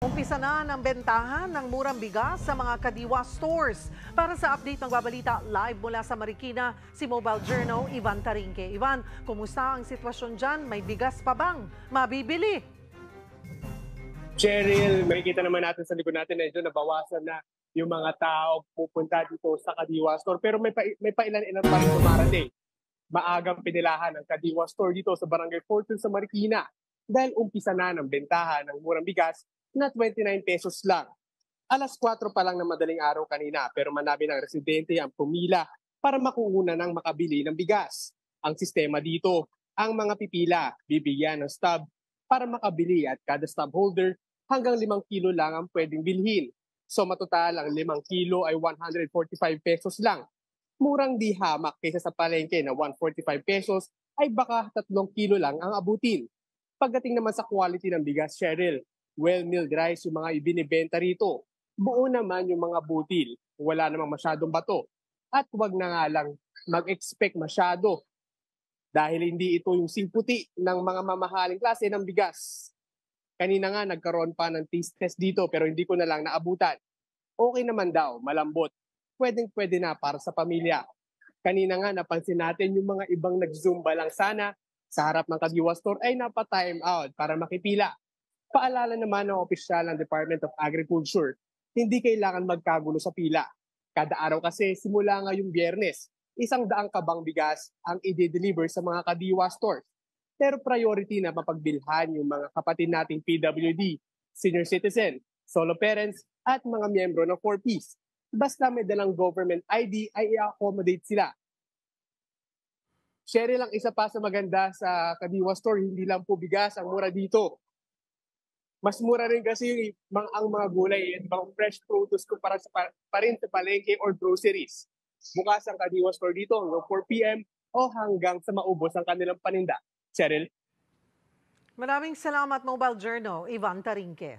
Umpisa na ng bentahan ng murang bigas sa mga Kadiwa stores. Para sa update ng babalita, live mula sa Marikina, si Mobile Journal Ivan Tarinque. Ivan, kumusta ang sitwasyon dyan? May bigas pa bang mabibili? Cheryl, makikita naman natin sa likod natin na ito nabawasan na yung mga tao pupunta dito sa Kadiwa Store. Pero may pailan-ilan pa rin dumarating. Maagang pinilahan ng Kadiwa Store dito sa Barangay Fortune sa Marikina dahil umpisa na ng bentahan ng murang bigas na 29 pesos lang. Alas 4 pa lang ng madaling araw kanina pero manabi ng residente ang pumila para makuha ng makabili ng bigas. Ang sistema dito, ang mga pipila bibigyan ng stub para makabili at kada stub holder hanggang 5 kilo lang ang pwedeng bilhin. So matotal ang 5 kilo ay 145 pesos lang. Murang di hamak kaysa sa palengke na 145 pesos ay baka 3 kilo lang ang abutin. Pagdating naman sa quality ng bigas, Cheryl, well-milled rice yung mga ibinibenta rito. Buo naman yung mga butil, wala namang masyadong bato. At huwag na nga lang mag-expect masyado dahil hindi ito yung singputi ng mga mamahaling klase ng bigas. Kanina nga nagkaroon pa ng taste test dito pero hindi ko na lang naabutan. Okay naman daw, malambot. Pwedeng-pwede na para sa pamilya. Kanina nga napansin natin yung mga ibang nag-zumba lang sana sa harap ng Kadiwa Store ay napa-time out para makipila. Paalala naman ng opisyal ng Department of Agriculture, hindi kailangan magkagulo sa pila. Kada araw kasi simula ngayong Biyernes, 100 kabang bigas ang i-deliver sa mga Kadiwa stores. Pero priority na mapagbilhan yung mga kapatid nating PWD, senior citizen, solo parents at mga miyembro ng 4Ps. Basta may dalang government ID ay i-accommodate sila. Share lang isa pa sa maganda sa Kadiwa Store, hindi lang po bigas ang mura dito. Mas mura rin kasi ang mga gulay at mga fresh produce kumpara pa rin sa palengke or groceries. Bukas ang Kadiwa Store dito hanggang 4 p.m. o hanggang sa maubos ang kanilang paninda. Cheryl? Maraming salamat, Mobile Journal Ivan Tarinque.